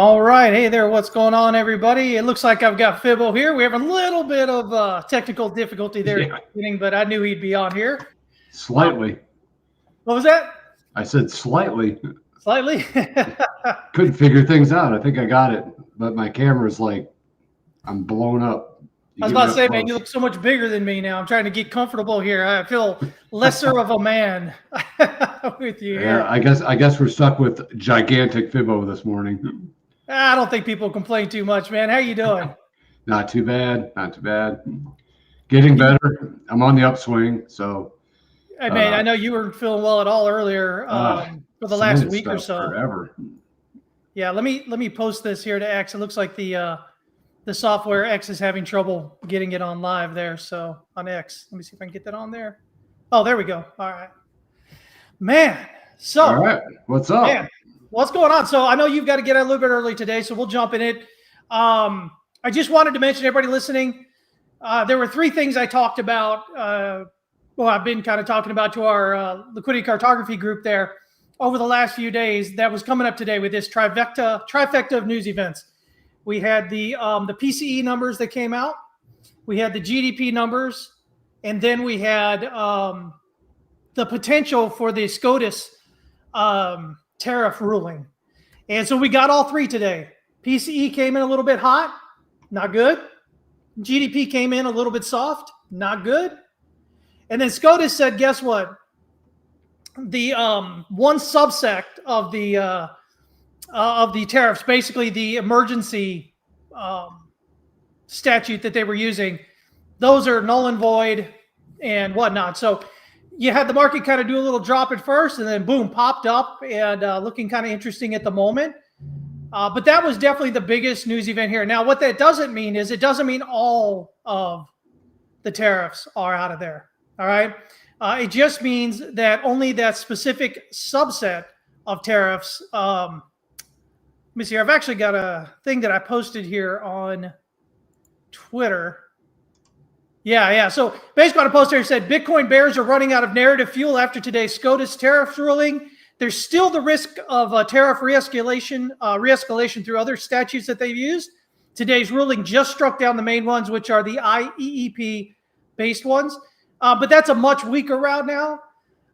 All right. Hey there. What's going on, everybody? It looks like I've got Fibbo here. We have a little bit of technical difficulty there at the beginning, but I knew he'd be on here. Slightly. What was that? I said slightly. Slightly? Couldn't figure things out. I think I got it, but my camera's like, I'm blown up. I was about to say, man, you look so much bigger than me now. I'm trying to get comfortable here. I feel lesser of a man with you here. Yeah, I guess we're stuck with gigantic Fibbo this morning. I don't think people complain too much, man. How you doing? Not too bad. Not too bad. Getting better. I'm on the upswing. So, hey, man, I know you weren't feeling well at all earlier for the last week or so. Forever. Yeah, let me post this here to X. It looks like the software X is having trouble getting it on live there. So on X, let me see if I can get that on there. Oh, there we go. All right, man. So, all right, what's up? Man, what's going on? So I know you've got to get out a little bit early today, so we'll jump in it. I just wanted to mention, everybody listening, there were three things I talked about. Well, I've been kind of talking about to our liquidity cartography group there over the last few days. That was coming up today with this trifecta of news events. We had the PCE numbers that came out. We had the GDP numbers, and then we had the potential for the SCOTUS tariff ruling. And so we got all three today. PCE came in a little bit hot, not good. GDP came in a little bit soft, not good. And then SCOTUS said, guess what? The one subsect of the tariffs, basically the emergency statute that they were using, those are null and void and whatnot. So you had the market kind of do a little drop at first, and then boom, popped up and looking kind of interesting at the moment. But that was definitely the biggest news event here. Now, what that doesn't mean is it doesn't mean all of the tariffs are out of there. All right. It just means that only that specific subset of tariffs. Let me see. I've actually got a thing that I posted here on Twitter. Yeah. So basically, on a post here said Bitcoin bears are running out of narrative fuel after today's SCOTUS tariff ruling. There's still the risk of tariff re-escalation through other statutes that they've used. Today's ruling just struck down the main ones, which are the IEEP-based ones. But that's a much weaker route now.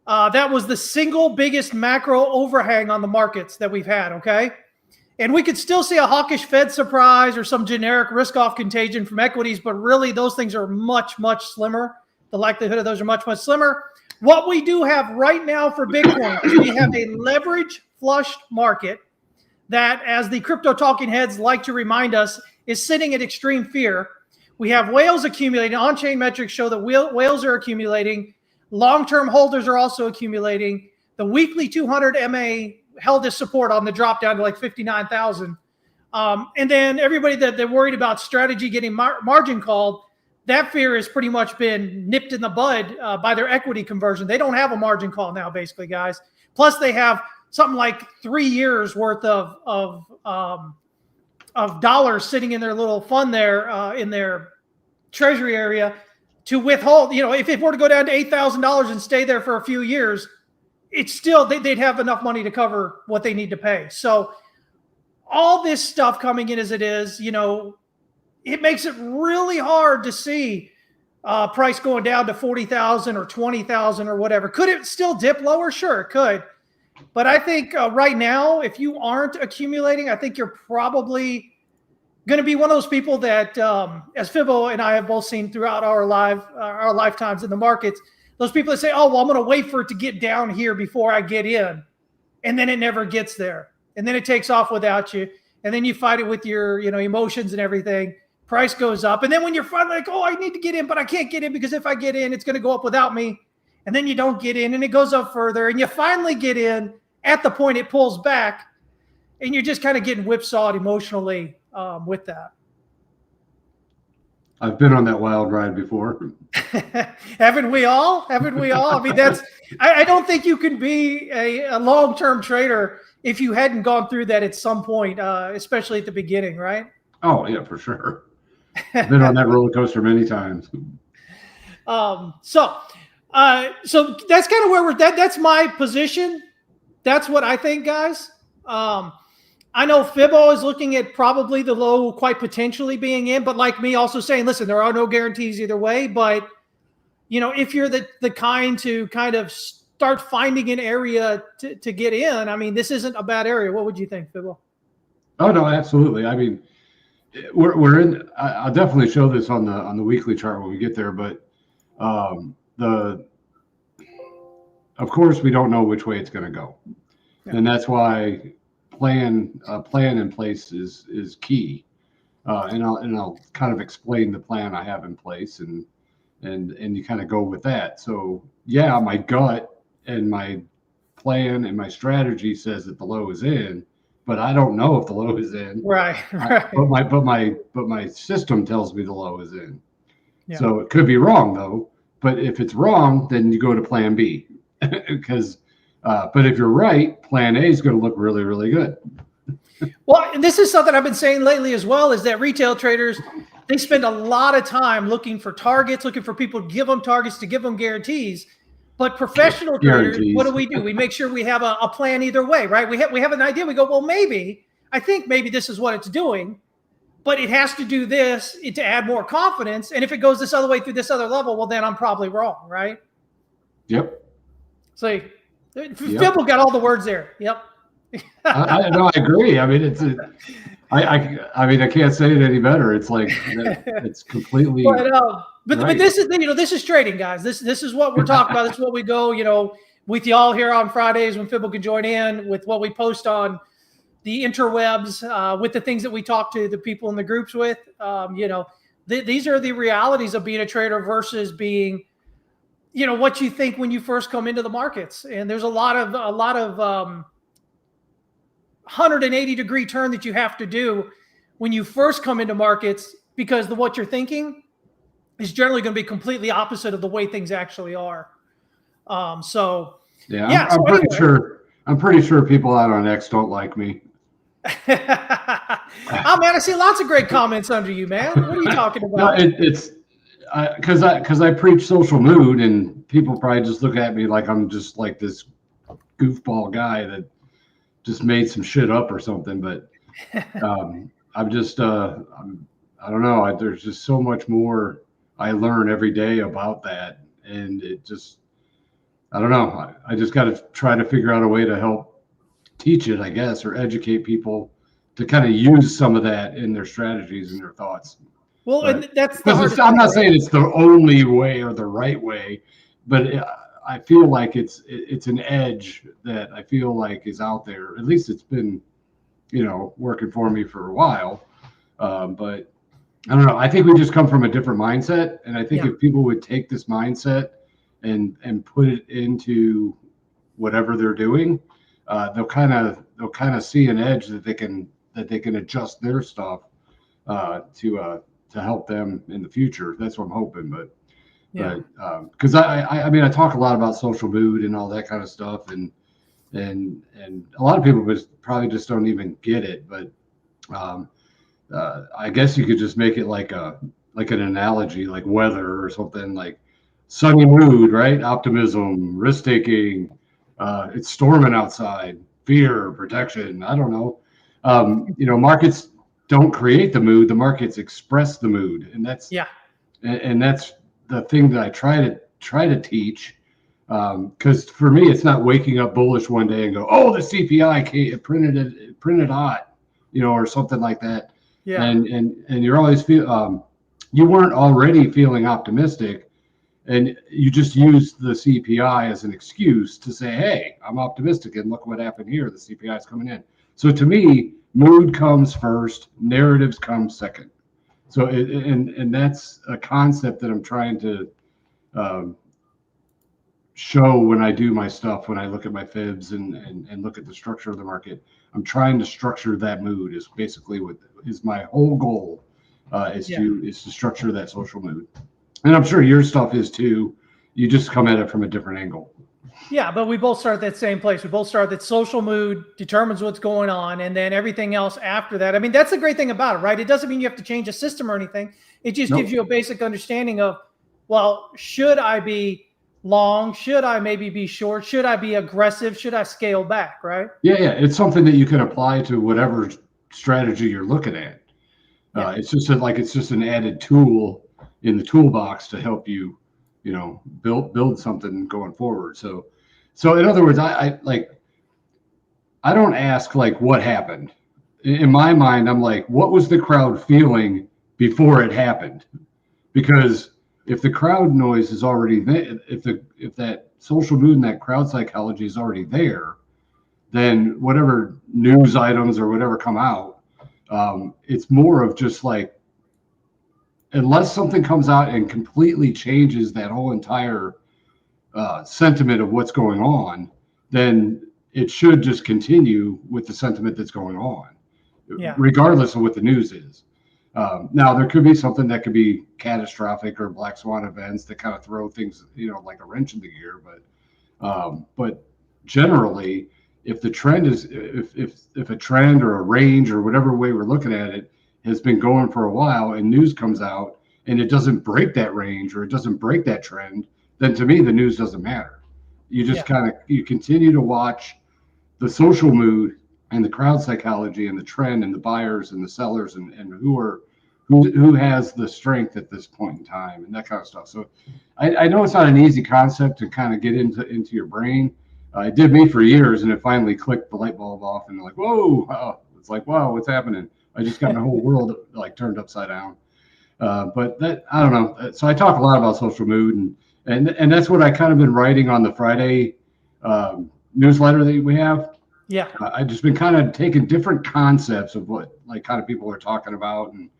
That was the single biggest macro overhang on the markets that we've had, okay? And we could still see a hawkish Fed surprise or some generic risk-off contagion from equities, but really those things are much, much slimmer. The likelihood of those are much, much slimmer. What we do have right now for Bitcoin is we have a leverage-flushed market that, as the crypto talking heads like to remind us, is sitting at extreme fear. We have whales accumulating. On-chain metrics show that whales are accumulating. Long-term holders are also accumulating. The weekly 200 MA held as support on the drop down to like 59,000. And then everybody that they're worried about strategy getting margin called, that fear has pretty much been nipped in the bud by their equity conversion. They don't have a margin call now, basically, guys. Plus, they have something like 3 years worth of dollars sitting in their little fund there in their treasury area to withhold. You know, if it were to go down to $8,000 and stay there for a few years, it's still, they'd have enough money to cover what they need to pay. So all this stuff coming in as it is, you know, it makes it really hard to see price going down to 40,000 or 20,000 or whatever. Could it still dip lower? Sure, it could. But I think right now, if you aren't accumulating, I think you're probably going to be one of those people that, as Fibbo and I have both seen throughout our lifetimes in the markets, those people that say, oh, well, I'm going to wait for it to get down here before I get in. And then it never gets there. And then it takes off without you. And then you fight it with your, emotions and everything. Price goes up. And then when you're finally like, oh, I need to get in, but I can't get in because if I get in, it's going to go up without me. And then you don't get in and it goes up further. And you finally get in at the point it pulls back. And you're just kind of getting whipsawed emotionally with that. I've been on that wild ride before. Haven't we all? Haven't we all? I mean, I don't think you can be a long-term trader if you hadn't gone through that at some point, especially at the beginning, right? Oh, yeah, for sure. I've been on that roller coaster many times. So that's kind of where that's my position. That's what I think, guys. I know Fibbo is looking at probably the low quite potentially being in, but like me also saying, listen, there are no guarantees either way. But, if you're the kind to kind of start finding an area to get in, I mean, this isn't a bad area. What would you think, Fibbo? Oh, no, absolutely. I mean, we're in, I'll definitely show this on the weekly chart when we get there, but of course we don't know which way it's going to go. Yeah. And that's why plan in place is key. And I'll kind of explain the plan I have in place and you kind of go with that. So yeah, my gut and my plan and my strategy says that the low is in, but I don't know if the low is in. Right. But my system tells me the low is in. Yeah. So it could be wrong though. But if it's wrong, then you go to plan B. Because but if you're right, plan A is going to look really, really good. Well, and this is something I've been saying lately as well, is that retail traders, they spend a lot of time looking for targets, looking for people to give them targets, to give them guarantees. But professional traders, what do? We make sure we have a plan either way, right? We have an idea. We go, well, I think maybe this is what it's doing, but it has to do this to add more confidence. And if it goes this other way through this other level, well, then I'm probably wrong, right? Yep. So Fibbo got all the words there. Yep. I agree. I mean, I mean, I can't say it any better. It's like it's completely. But this is this is trading, guys. This is what we're talking about. This is what we go with y'all here on Fridays when Fibbo can join in with what we post on the interwebs, with the things that we talk to the people in the groups with. These are the realities of being a trader versus being, what you think when you first come into the markets. And there's a lot of 180-degree turn that you have to do when you first come into markets, because what you're thinking is generally going to be completely opposite of the way things actually are. I'm pretty sure people out on X don't like me. Oh man, I see lots of great comments under you, man. What are you talking about? No, it's because I preach social mood, and people probably just look at me like I'm just like this goofball guy that just made some shit up or something. But I'm just I don't know. There's just so much more I learn every day about that, and it just, I don't know. I just got to try to figure out a way to help teach it, I guess, or educate people to kind of use some of that in their strategies and their thoughts. Well, and that's I'm not saying it's the only way or the right way, but I feel like it's an edge that I feel like is out there. At least it's been, working for me for a while. But I don't know. I think we just come from a different mindset, and I think if people would take this mindset and put it into whatever they're doing, they'll kind of see an edge that they can adjust their stuff to help them in the future. That's what I'm hoping. But because I mean, I talk a lot about social mood and all that kind of stuff, and a lot of people probably just don't even get it. But I guess you could just make it like an analogy, like weather or something, like sunny mood, right? Optimism, risk taking. It's storming outside. Fear, protection. I don't know. Markets don't create the mood. The markets express the mood, and that's and that's the thing that I try to teach. Because for me, it's not waking up bullish one day and go, oh, the CPI printed hot, or something like that. Yeah. And you're always you weren't already feeling optimistic, and you just used the CPI as an excuse to say, hey, I'm optimistic, and look what happened here. The CPI is coming in. So to me, mood comes first, narratives come second. So and that's a concept that I'm trying to show when I do my stuff, when I look at my fibs and look at the structure of the market. I'm trying to structure that mood is basically what is my whole goal, is to structure that social mood. And I'm sure your stuff is too. You just come at it from a different angle. Yeah, but we both start at that same place. We both start that social mood determines what's going on, and then everything else after that. I mean, that's the great thing about it, right? It doesn't mean you have to change a system or anything. It just gives you a basic understanding of, well, should I be long? Should I maybe be short? Should I be aggressive? Should I scale back? Right? Yeah. It's something that you can apply to whatever strategy you're looking at. Yeah. It's just it's just an added tool in the toolbox to help you, build something going forward. So in other words, I don't ask like what happened. In my mind, I'm like, what was the crowd feeling before it happened? Because if the crowd noise is already there, if that social mood and that crowd psychology is already there, then whatever news items or whatever come out, it's more of just like, unless something comes out and completely changes that whole entire sentiment of what's going on, then it should just continue with the sentiment that's going on, regardless of what the news is. Now, there could be something that could be catastrophic or black swan events that kind of throw things, like a wrench in the gear. But generally, if the trend is, if a trend or a range or whatever way we're looking at it has been going for a while and news comes out and it doesn't break that range or it doesn't break that trend, then to me, the news doesn't matter. You just you continue to watch the social mood and the crowd psychology and the trend and the buyers and the sellers and who has the strength at this point in time and that kind of stuff. So I know it's not an easy concept to kind of get into your brain. It did me for years, and it finally clicked the light bulb off, and like, whoa, it's like, wow, what's happening? I just got my whole world like turned upside down. But that, I don't know. So I talk a lot about social mood, and that's what I kind of been writing on the Friday newsletter that we have. Yeah. I've just been kind of taking different concepts of what like kind of people are talking about and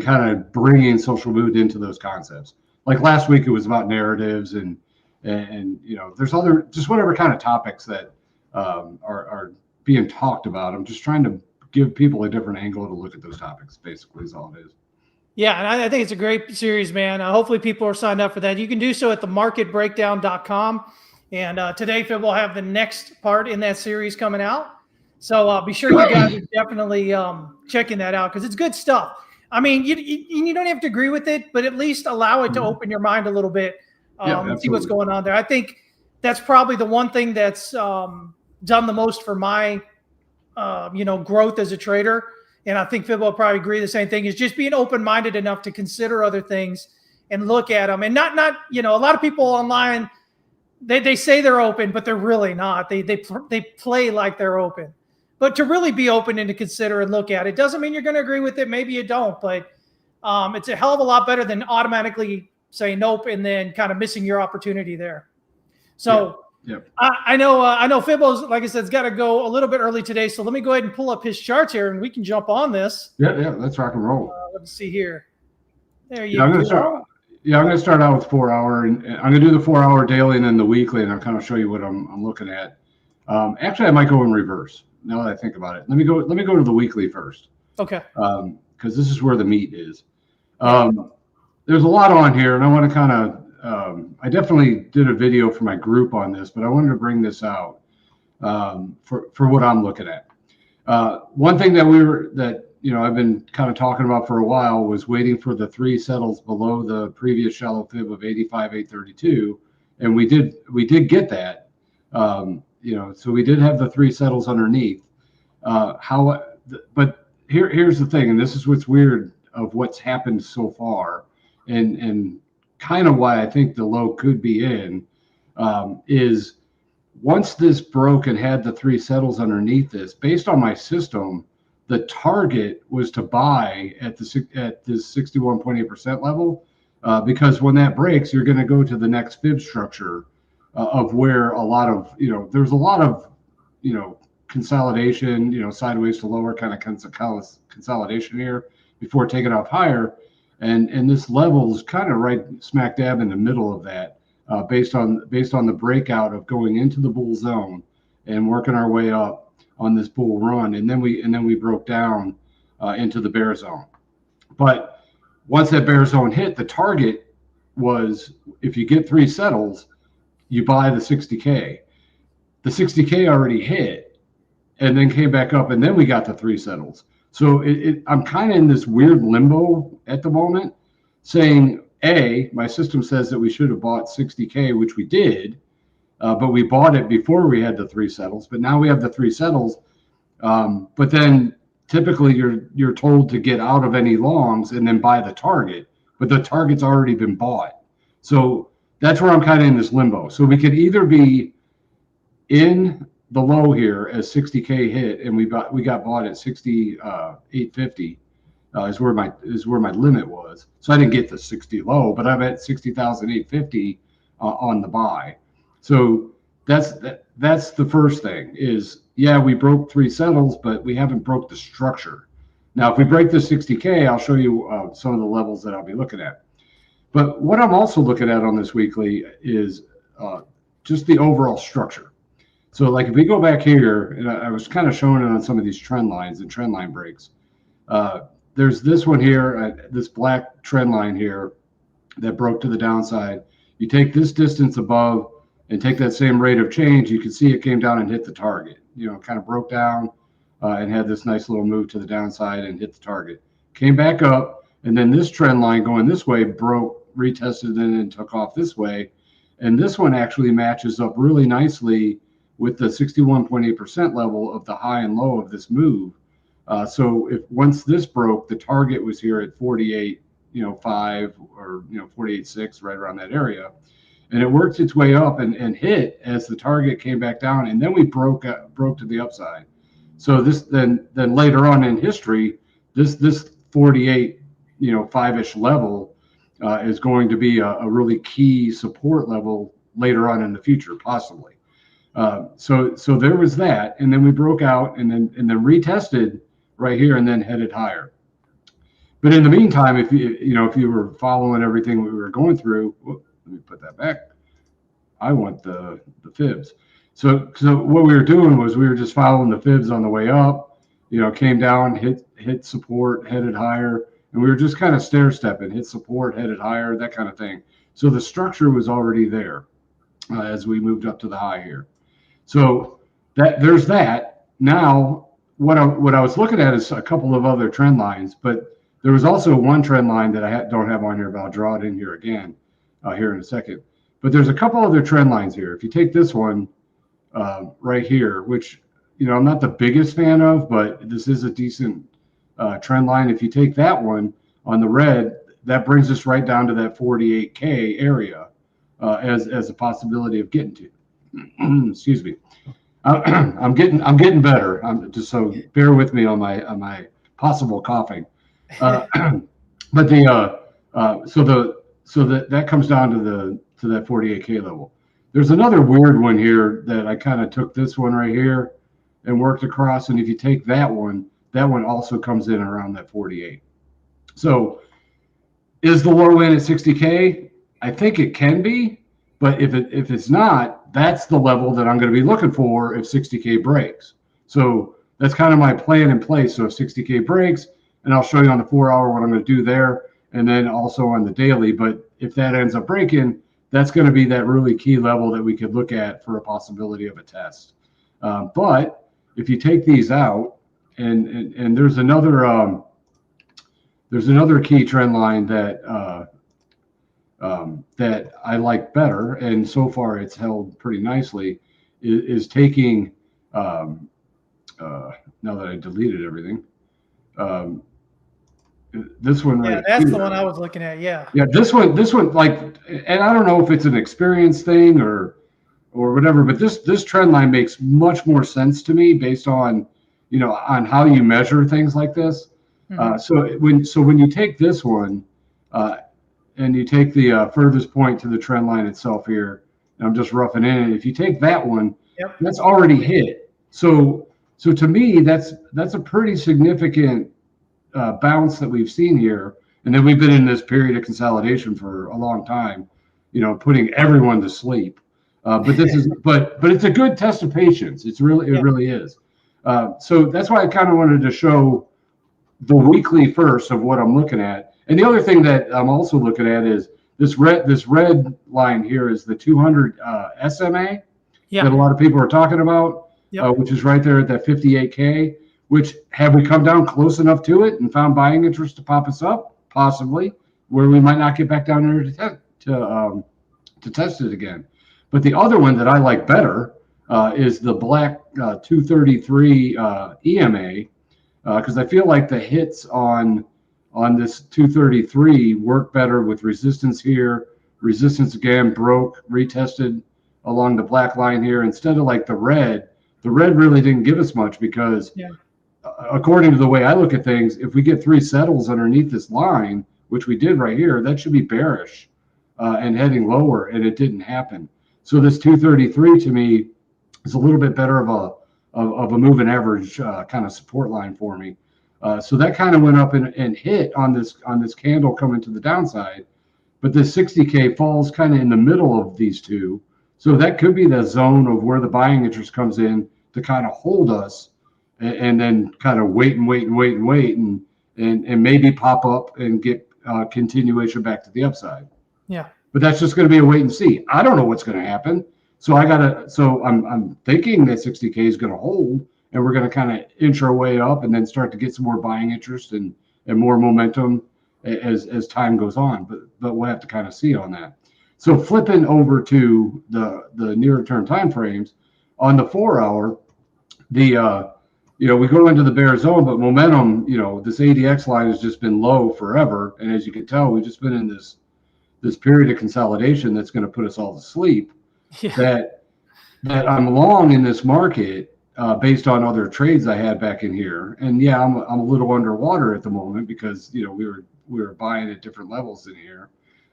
kind of bringing social mood into those concepts. Like last week, it was about narratives and there's other, just whatever kind of topics that are being talked about. I'm just trying to give people a different angle to look at those topics, basically, is all it is. Yeah, and I think it's a great series, man. Hopefully people are signed up for that. You can do so at themarketbreakdown.com. And today, Phil will have the next part in that series coming out. So be sure you guys are definitely checking that out because it's good stuff. I mean, you don't have to agree with it, but at least allow it to open your mind a little bit. See what's going on there. I think that's probably the one thing that's done the most for my, growth as a trader. And I think Fib will probably agree the same thing, is just being open-minded enough to consider other things and look at them. And not a lot of people online, they say they're open, but they're really not. They play like they're open. But to really be open and to consider and look at it doesn't mean you're going to agree with it. Maybe you don't, but it's a hell of a lot better than automatically saying nope and then kind of missing your opportunity there. So I know Fibbo's, like I said, has got to go a little bit early today. So let me go ahead and pull up his charts here and we can jump on this. Yeah, let's rock and roll. Let's see here. There you go. I'm going to start out with 4 hour, and I'm going to do the 4 hour daily and then the weekly, and I'll kind of show you what I'm looking at. Actually, I might go in reverse now that I think about it. Let me go to the weekly first. Okay. Because this is where the meat is. There's a lot on here, and I want to kind of I definitely did a video for my group on this, but I wanted to bring this out for what I'm looking at. One thing that I've been kind of talking about for a while was waiting for the 3 settles below the previous shallow fib of 85,832, and we did get that. So we did have the 3 settles underneath. But here's the thing, and this is what's weird of what's happened so far, and kind of why I think the low could be in, is once this broke and had the 3 settles underneath this, based on my system, the target was to buy at this 61.8% level, because when that breaks, you're going to go to the next fib structure of where a lot of, there's a lot of, consolidation, sideways to lower kind of consolidation here before taking off higher. And this level is kind of right smack dab in the middle of that, based on the breakout of going into the bull zone and working our way up on this bull run, and then we broke down into the bear zone. But once that bear zone hit, the target was, if you get 3 settles, you buy the 60K. The 60K already hit, and then came back up, and then we got the 3 settles. So I'm kind of in this weird limbo at the moment, saying, my system says that we should have bought 60K, which we did, but we bought it before we had the 3 settles. But now we have the 3 settles. But then typically you're told to get out of any longs and then buy the target, but the target's already been bought. So that's where I'm kind of in this limbo. So we could either be in the low here as 60K hit, and we got bought at 6850 is where my limit was. So I didn't get the 60 low, but I'm at 60,850 on the buy. So that's the first thing is, yeah, we broke 3 settles, but we haven't broke the structure. Now, if we break the 60K, I'll show you some of the levels that I'll be looking at. But what I'm also looking at on this weekly is just the overall structure. So like if we go back here, and I was kind of showing it on some of these trend lines and trend line breaks. There's this one here, this black trend line here that broke to the downside. You take this distance above and take that same rate of change, you can see it came down and hit the target. Kind of broke down and had this nice little move to the downside and hit the target. Came back up, and then this trend line going this way broke, retested, and then took off this way. And this one actually matches up really nicely with the 61.8% level of the high and low of this move. So if once this broke, the target was here at 48, 5 or 48.6, right around that area. And it worked its way up and hit as the target came back down, and then we broke to the upside. So this then later on in history, this 48 5-ish level is going to be a really key support level later on in the future, possibly. So there was that, and then we broke out and then retested right here and then headed higher. But in the meantime, if you were following everything we were going through, let me put that back. I want the fibs. So what we were doing was we were just following the fibs on the way up, came down, hit support, headed higher, and we were just kind of stair stepping, hit support, headed higher, that kind of thing. So the structure was already there as we moved up to the high here. So there's that. Now what I was looking at is a couple of other trend lines, but there was also one trend line that I don't have on here, but I'll draw it in here again here in a second. But there's a couple other trend lines here. If you take this one right here, which I'm not the biggest fan of, but this is a decent trend line. If you take that one on the red, that brings us right down to that 48K area as a possibility of getting to. Excuse me. I'm getting better. Just so bear with me on my possible coughing. But so that comes down to that 48K level. There's another weird one here that I kind of took this one right here and worked across. And if you take that one also comes in around that 48. So is the low end at 60K? I think it can be, but if it's not, that's the level that I'm going to be looking for if 60K breaks. So that's kind of my plan in place. So if 60K breaks, and I'll show you on the 4-hour what I'm going to do there, and then also on the daily. But if that ends up breaking, that's going to be that really key level that we could look at for a possibility of a test. But if you take these out, and there's another key trend line that I like better, and so far it's held pretty nicely, is taking now that I deleted everything. This one right that's here. the one I was looking at. Yeah, this one like, and I don't know if it's an experience thing or whatever, but this trend line makes much more sense to me based on on how you measure things like this. Mm-hmm. So when you take this one and you take the furthest point to the trend line itself here, and I'm just roughing in it. If you take that one, that's already hit. So to me, that's a pretty significant bounce that we've seen here. And then we've been in this period of consolidation for a long time, putting everyone to sleep. But it's a good test of patience. It really is. So that's why I kind of wanted to show the weekly first of what I'm looking at. And the other thing that I'm also looking at is this red line here is the 200 SMA that a lot of people are talking about, which is right there at that 58K. Which, have we come down close enough to it and found buying interest to pop us up? Possibly. where we might not get back down there to test it again. But the other one that I like better is the black 233 EMA, because I feel like the hits on this 233 work better with resistance here, resistance again, broke, retested along the black line here, instead of like the red. The red really didn't give us much because according to the way I look at things, if we get 3 settles underneath this line, which we did right here, that should be bearish and heading lower, and it didn't happen. So this 233 to me is a little bit better of a moving average kind of support line for me. So that kind of went up and hit on this candle coming to the downside, but this 60K falls kind of in the middle of these two. So that could be the zone of where the buying interest comes in to kind of hold us and then kind of wait and maybe pop up and get continuation back to the upside. Yeah. But that's just going to be a wait and see. I don't know what's going to happen. So I'm thinking that 60K is going to hold, and we're going to kind of inch our way up and then start to get some more buying interest and more momentum as time goes on. But we'll have to kind of see on that. So flipping over to the nearer term time frames, on the 4 hour, we go into the bear zone, but momentum, this ADX line has just been low forever, and as you can tell, we've just been in this period of consolidation that's going to put us all to sleep. Yeah. That I'm long in this market based on other trades I had back in here, and yeah, I'm a little underwater at the moment because we were buying at different levels in here.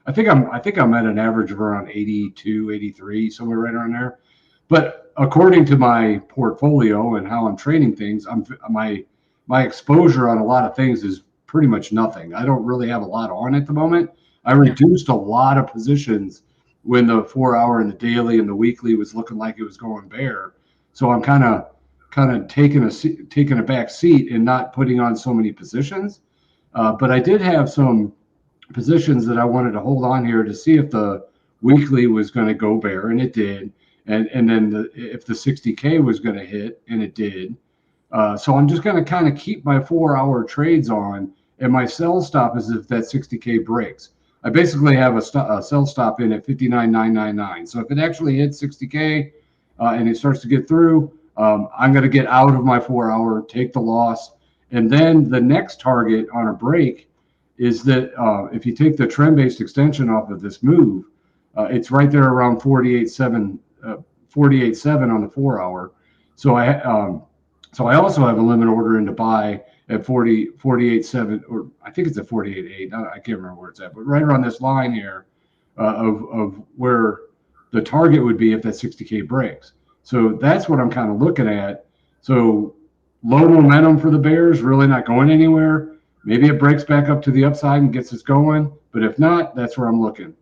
I think I'm at an average of around 82, 83, somewhere right around there. But according to my portfolio and how I'm trading things, my exposure on a lot of things is pretty much nothing. I don't really have a lot on at the moment. I reduced a lot of positions when the 4 hour and the daily and the weekly was looking like it was going bear. So I'm kind of taking a back seat and not putting on so many positions. But I did have some positions that I wanted to hold on here to see if the weekly was going to go bear, and it did. And then if the 60K was going to hit, and it did. So I'm just going to kind of keep my 4 hour trades on, and my sell stop is if that 60K breaks. I basically have a sell stop in at 59,999. So if it actually hits 60K and it starts to get through, I'm going to get out of my 4 hour, take the loss. And then the next target on a break is that if you take the trend-based extension off of this move, it's right there around 48.7 on the 4 hour. So I also have a limit order in to buy at 48.7, or I think it's at 48.8. I can't remember where it's at, but right around this line here of where the target would be if that 60K breaks. So that's what I'm kind of looking at. So low momentum for the bears, really not going anywhere. Maybe it breaks back up to the upside and gets us going, but if not, that's where I'm looking.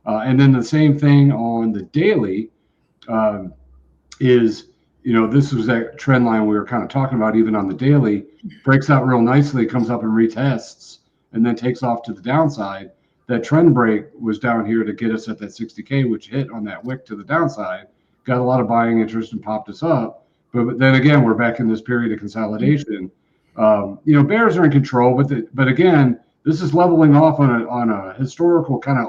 And then the same thing on the daily is, this was that trend line we were kind of talking about even on the daily, breaks out real nicely, comes up and retests, and then takes off to the downside. That trend break was down here to get us at that 60K, which hit on that wick to the downside, got a lot of buying interest and popped us up. But then again, we're back in this period of consolidation. Bears are in control, but again, this is leveling off on a historical kind of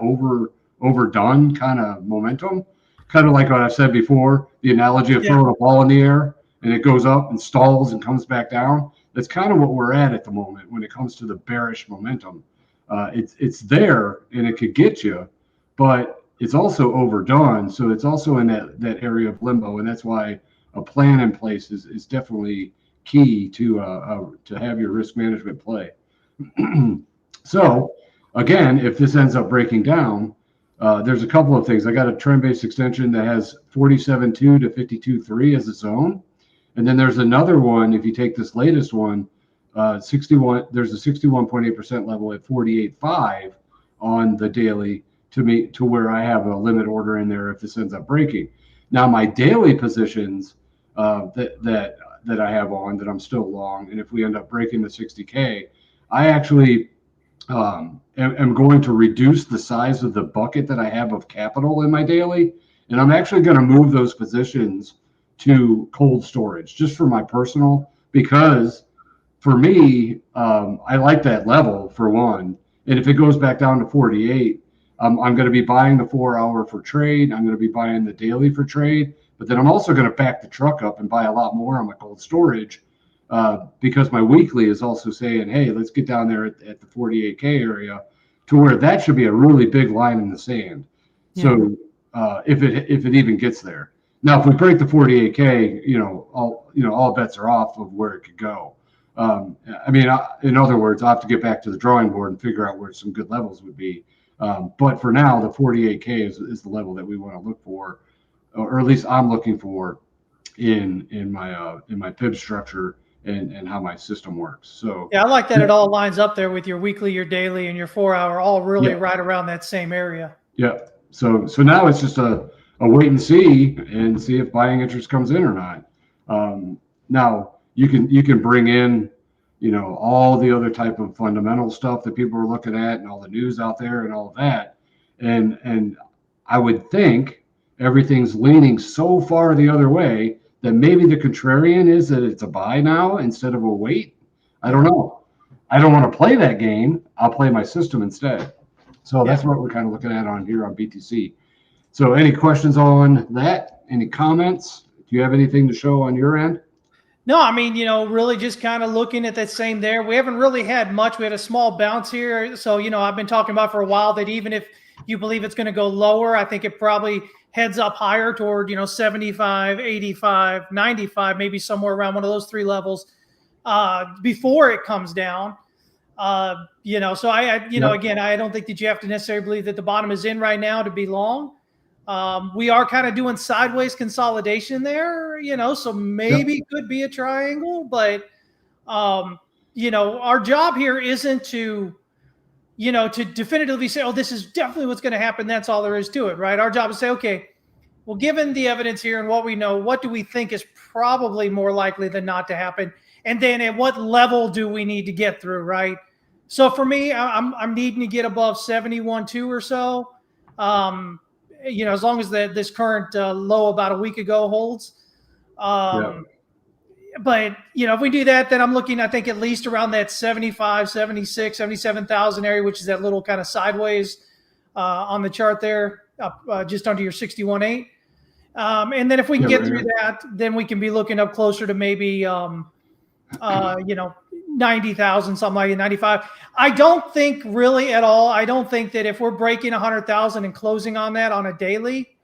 overdone kind of momentum, kind of like what I've said before, the analogy of throwing a ball in the air and it goes up and stalls and comes back down. That's kind of what we're at the moment when it comes to the bearish momentum. It's there and it could get you, but it's also overdone. So it's also in that area of limbo, and that's why a plan in place is definitely key to have your risk management play. So again, if this ends up breaking down, there's a couple of things. I got a trend-based extension that has 47.2 to 52.3 as a zone, and then there's another one. If you take this latest one, 61. There's a 61.8% level at 48.5 on the daily to where I have a limit order in there if this ends up breaking. Now my daily positions that I have on that I'm still long, and if we end up breaking the 60K, I actually am going to reduce the size of the bucket that I have of capital in my daily, and I'm actually going to move those positions to cold storage just for my personal, because for me, I like that level for one, And if it goes back down to 48, I'm going to be buying the 4 hour for trade. I'm going to be buying the daily for trade. But then I'm also going to back the truck up and buy a lot more on my cold storage because my weekly is also saying, hey, let's get down there at the 48K area to where that should be a really big line in the sand. Yeah. So if it even gets there. Now, if we break the 48K, all bets are off of where it could go. In other words, I'll have to get back to the drawing board and figure out where some good levels would be. But for now, the 48K is the level that we want to look for, or at least I'm looking for in my PIB structure and how my system works. So yeah, I like that it all lines up there with your weekly, your daily, and your 4 hour, all really right around that same area. Yeah. So now it's just a wait and see if buying interest comes in or not. Now you can bring in, all the other type of fundamental stuff that people are looking at and all the news out there and all of that. And I would think everything's leaning so far the other way that maybe the contrarian is that it's a buy now instead of a wait. I don't know. I don't want to play that game. I'll play my system instead. So that's what we're kind of looking at on here on BTC. So any questions on that? Any comments? Do you have anything to show on your end? No, really just kind of looking at that same there. We haven't really had much. We had a small bounce here. So, I've been talking about for a while that even if you believe it's going to go lower, I think it probably heads up higher toward, 75, 85, 95, maybe somewhere around one of those three levels before it comes down. So again, I don't think that you have to necessarily believe that the bottom is in right now to be long. We are kind of doing sideways consolidation there, so maybe could be a triangle, but, our job here isn't to definitively say, oh, this is definitely what's going to happen. That's all there is to it, right? Our job is to say, okay, well, given the evidence here and what we know, what do we think is probably more likely than not to happen? And then at what level do we need to get through, right? So for me, I'm needing to get above 71.2 or so. As long as this current low about a week ago holds. But, if we do that, then I'm looking, I think, at least around that 75, 76, 77,000 area, which is that little kind of sideways on the chart there, just under your 61.8. And then if we can get through that, then we can be looking up closer to maybe, 90,000, something like that, 95. I don't think really at all. I don't think that if we're breaking 100,000 and closing on that on a daily,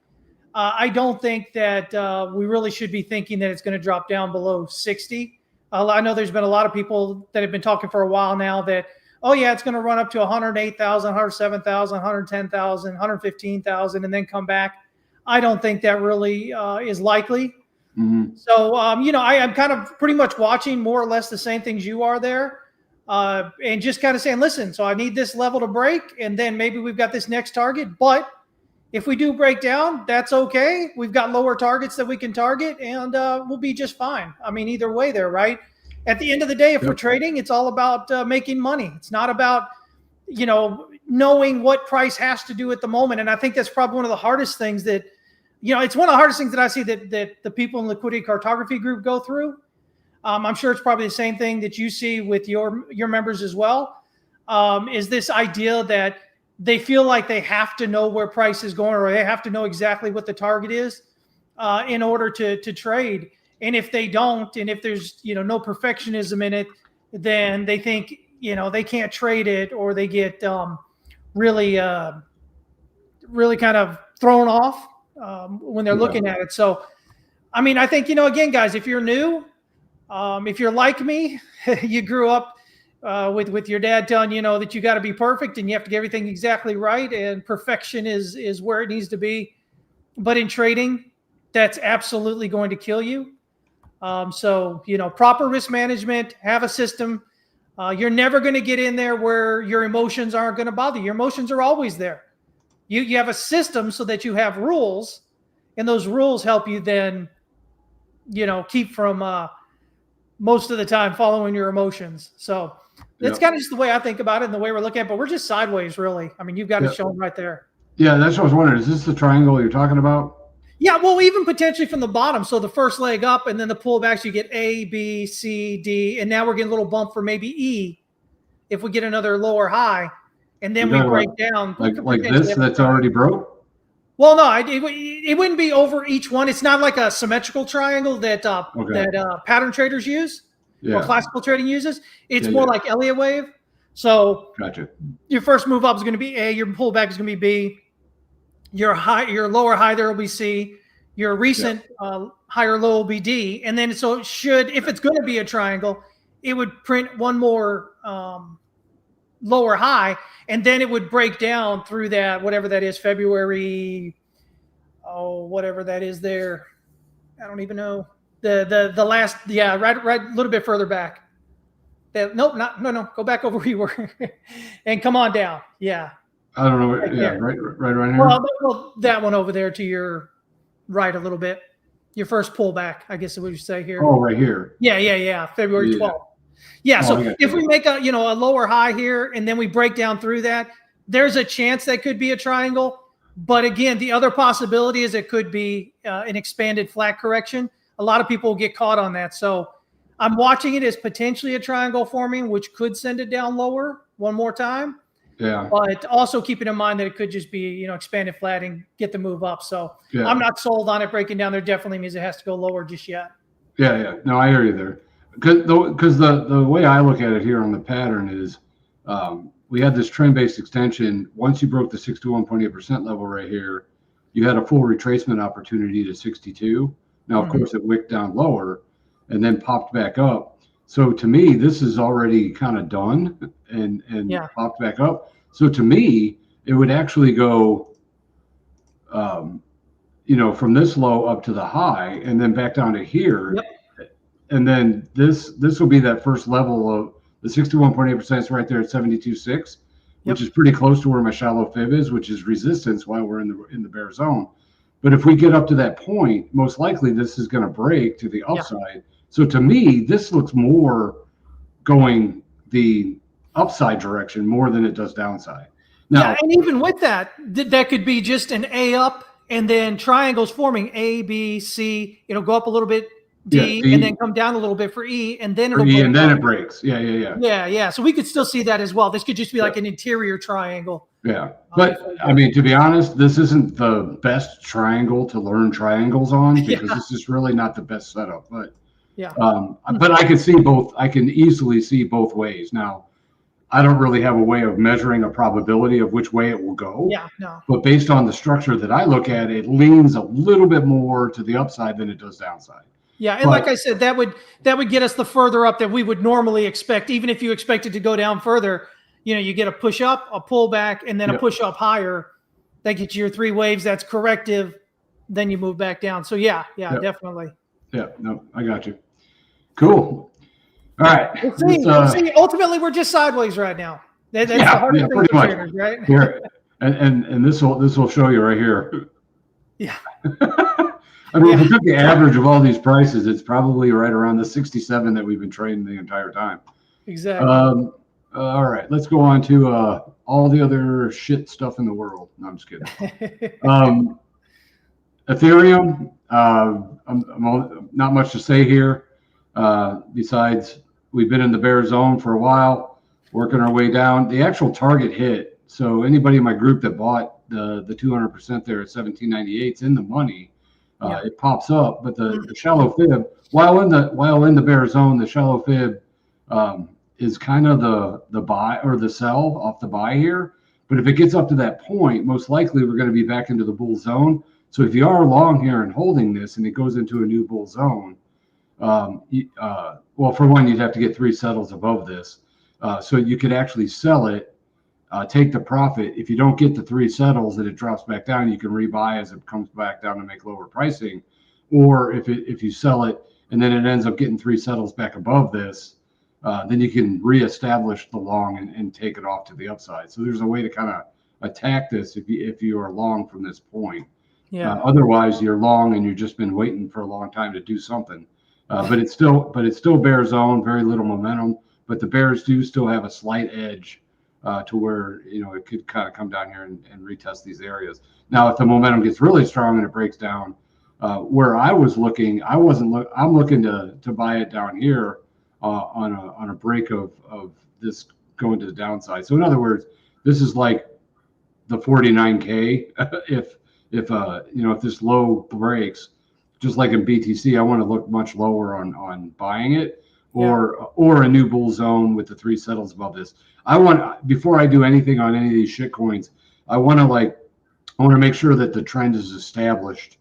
I don't think that we really should be thinking that it's going to drop down below 60. I know there's been a lot of people that have been talking for a while now that, oh yeah, it's going to run up to 108,000, 107,000, 110,000, 115,000, and then come back. I don't think that really is likely. Mm-hmm. So, I'm kind of pretty much watching more or less the same things you are there, and just kind of saying, listen, so I need this level to break, and then maybe we've got this next target. But if we do break down, that's okay. We've got lower targets that we can target, and we'll be just fine. Either way there, right? At the end of the day, if we're trading, it's all about making money. It's not about, knowing what price has to do at the moment. And I think that's probably one of the hardest things that, it's one of the hardest things that I see that the people in Liquidity Cartography group go through. I'm sure it's probably the same thing that you see with your members as well, is this idea that they feel like they have to know where price is going, or they have to know exactly what the target is in order to trade. And if they don't, and if there's, no perfectionism in it, then they think, they can't trade it, or they get really kind of thrown off when they're looking at it. So, I think, again, guys, if you're new, if you're like me, you grew up with your dad telling you, that you got to be perfect and you have to get everything exactly right, and perfection is where it needs to be. But in trading, that's absolutely going to kill you. So, proper risk management, have a system. You're never going to get in there where your emotions aren't going to bother you. Your emotions are always there. You have a system so that you have rules, and those rules help you then, keep from most of the time following your emotions. So that's kind of just the way I think about it and the way we're looking at it. But we're just sideways, really. You've got it shown right there. Yeah, that's what I was wondering. Is this the triangle you're talking about? Yeah, well, even potentially from the bottom. So the first leg up, and then the pullbacks, you get A, B, C, D, and now we're getting a little bump for maybe E if we get another lower high. and then we break down. Like this that's already broke? Well, no, it wouldn't be over each one. It's not like a symmetrical triangle that pattern traders use or classical trading uses. It's more like Elliott wave. So gotcha. Your first move up is going to be A. Your pullback is going to be B. Your lower high there will be C. Your recent higher low will be D. And then so if it's going to be a triangle, it would print one more lower high, and then it would break down through that, whatever that is, February, whatever that is there. I don't even know. The last, right a little bit further back. No, go back over where you were and come on down. Yeah. I don't know. Right around here. Well, that one over there to your right a little bit. Your first pullback, I guess is what you say here. Oh, right here. Yeah. February 12th. Yeah, so if we make a lower high here and then we break down through that, there's a chance that could be a triangle. But again, the other possibility is it could be an expanded flat correction. A lot of people will get caught on that. So I'm watching it as potentially a triangle forming, which could send it down lower one more time. Yeah. But also keeping in mind that it could just be, expanded flat and get the move up. So I'm not sold on it breaking down. There definitely means it has to go lower just yet. Yeah. No, I hear you there. Because the way I look at it here on the pattern is we had this trend-based extension. Once you broke the 61.8% level right here, you had a full retracement opportunity to 62. Now, of course, it wicked down lower and then popped back up. So to me, this is already kind of done and popped back up. So to me, it would actually go, from this low up to the high and then back down to here. Yep. And then this will be that first level of the 61.8% is right there at 72.6, which is pretty close to where my shallow fib is, which is resistance while we're in the bear zone. But if we get up to that point, most likely this is going to break to the upside. Yeah. So to me, this looks more going the upside direction more than it does downside. Now, and even with that could be just an A up and then triangles forming A, B, C. It'll go up a little bit. D, and then come down a little bit for E, and then it'll and then it breaks. Yeah. So we could still see that as well. This could just be like an interior triangle. Yeah, but I mean, to be honest, this isn't the best triangle to learn triangles on because this is really not the best setup. But but I can see both. I can easily see both ways. Now, I don't really have a way of measuring a probability of which way it will go. Yeah, no. But based on the structure that I look at, it leans a little bit more to the upside than it does downside. Yeah, and like I said, that would get us the further up that we would normally expect. Even if you expected to go down further, you get a push up, a pull back, and then a push up higher. That gets you your three waves. That's corrective. Then you move back down. So definitely. Yeah, no, I got you. Cool. All right. Let's see. Ultimately, we're just sideways right now. That's the hardest thing for traders, right? Here, and this will show you right here. Yeah. I mean, if we took the average of all these prices, it's probably right around the 67 that we've been trading the entire time. Exactly. All right, let's go on to all the other shit stuff in the world. No, I'm just kidding. Ethereum, not much to say here. Besides, we've been in the bear zone for a while, working our way down. The actual target hit. So anybody in my group that bought the 200% there at 1798 is in the money. It pops up, but the shallow fib, while in the bear zone, the shallow fib is kind of the buy or the sell off the buy here. But if it gets up to that point, most likely we're going to be back into the bull zone. So if you are long here and holding this, and it goes into a new bull zone, well, for one, you'd have to get 3 settles above this, so you could actually sell it. Take the profit. If you don't get the 3 settles and it drops back down, you can rebuy as it comes back down to make lower pricing. Or if you sell it and then it ends up getting 3 settles back above this, then you can reestablish the long and take it off to the upside. So there's a way to kind of attack this if you are long from this point. Yeah. Otherwise, you're long and you've just been waiting for a long time to do something. But it's still bear zone, very little momentum. But the bears do still have a slight edge. To where it could kind of come down here and retest these areas. Now, if the momentum gets really strong and it breaks down, where I was looking, I'm looking to buy it down here on a break of this going to the downside. So in other words, This is like the 49K. If this low breaks, just like in BTC, I want to look much lower on buying it, or a new bull zone with the 3 settles above this. Before I do anything on any of these shit coins, I want to make sure that the trend is established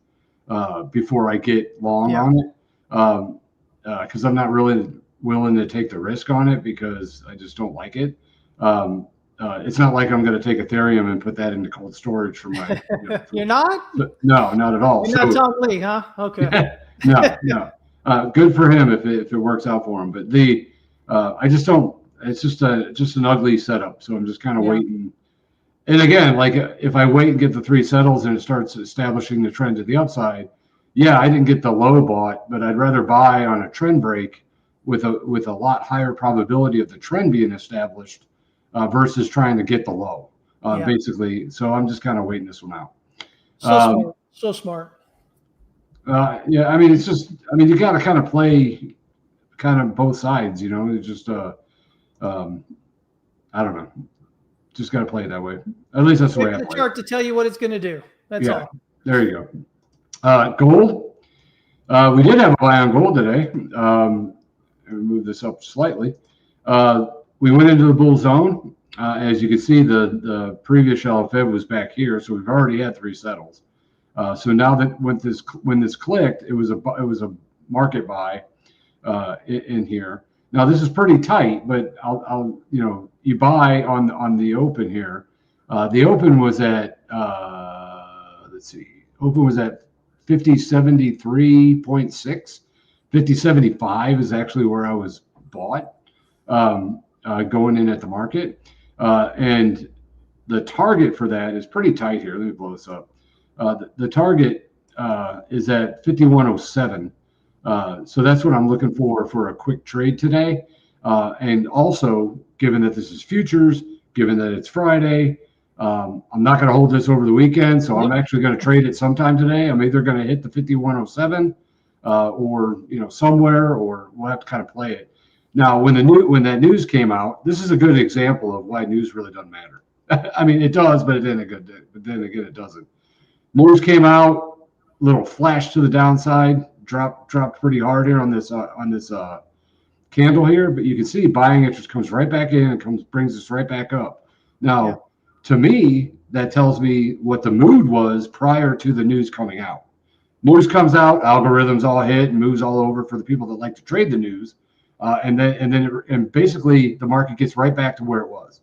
before I get long on it, because I'm not really willing to take the risk on it because I just don't like it. It's not like I'm going to take Ethereum and put that into cold storage for my. You're not? No, not at all. You're not Tom Lee, huh? Okay. No. Good for him if it works out for him. But I just don't. It's just an ugly setup. So I'm just kind of waiting. And again, like if I wait and get the 3 settles and it starts establishing the trend to the upside, I didn't get the low bought, but I'd rather buy on a trend break with a lot higher probability of the trend being established versus trying to get the low, basically. So I'm just kind of waiting this one out. So smart. I mean, you got to kind of play kind of both sides, It's just, I don't know. Just got to play it that way. At least that's the way I play the chart to tell you what it's going to do. That's all. There you go. Gold. We did have a buy on gold today. Move this up slightly. We went into the bull zone. As you can see, the previous shallow fib was back here, so we've already had 3 settles. So now that when this clicked, it was a market buy in here. Now this is pretty tight, but you buy on the open here. The open was at open was at 5073.6. 5075 is actually where I was bought going in at the market, and the target for that is pretty tight here. Let me blow this up. The target is at 5107. So that's what I'm looking for a quick trade today. And also, given that this is futures, given that it's Friday, I'm not going to hold this over the weekend. So I'm actually going to trade it sometime today. I'm either going to hit the 5107 or somewhere, or we'll have to kind of play it. Now, when that news came out, this is a good example of why news really doesn't matter. I mean, it does, but then again, it doesn't. News came out, little flash to the downside, dropped pretty hard here on this candle here, but you can see buying interest comes right back in and brings us right back up. Now, to me, that tells me what the mood was prior to the news coming out. News comes out, algorithms all hit, and moves all over for the people that like to trade the news, and basically the market gets right back to where it was.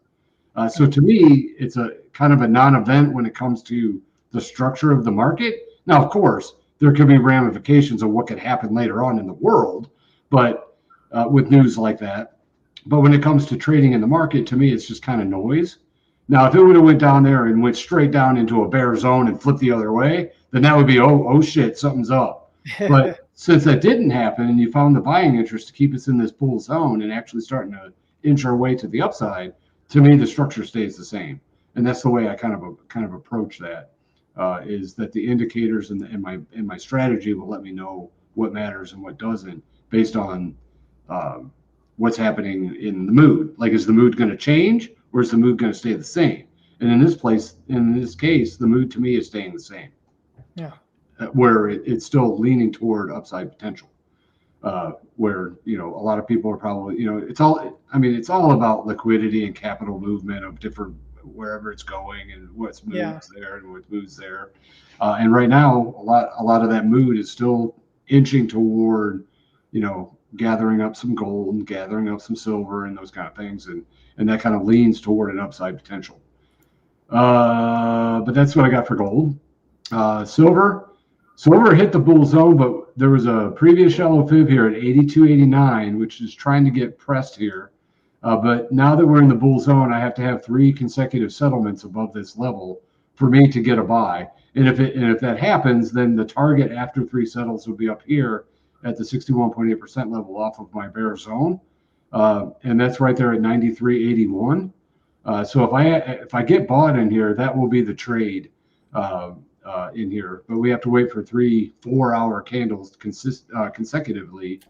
So to me, it's a kind of a non-event when it comes to the structure of the market. Now, of course, there could be ramifications of what could happen later on in the world, but with news like that. But when it comes to trading in the market, to me, it's just kind of noise. Now, if it would have went down there and went straight down into a bear zone and flipped the other way, then that would be, oh shit, something's up. But since that didn't happen and you found the buying interest to keep us in this bull zone and actually starting to inch our way to the upside, to me, the structure stays the same. And that's the way I kind of approach that. Is that the indicators and my strategy will let me know what matters and what doesn't based on what's happening in the mood. Like, is the mood going to change or is the mood going to stay the same? And in this case, the mood to me is staying the same. Yeah. Where it's still leaning toward upside potential. Where a lot of people are probably it's all about liquidity and capital movement of different wherever it's going and what's moves there and what moves there. And right now, a lot of that mood is still inching toward, gathering up some gold and gathering up some silver and those kind of things. And that kind of leans toward an upside potential. But that's what I got for gold. Silver hit the bull zone, but there was a previous shallow fib here at 82.89, which is trying to get pressed here. But now that we're in the bull zone, I have to have 3 consecutive settlements above this level for me to get a buy. And if that happens, then the target after 3 settles will be up here at the 61.8% level off of my bear zone, and that's right there at 93.81. So if I get bought in here, that will be the trade in here. But we have to wait for 3 4-hour candles consecutively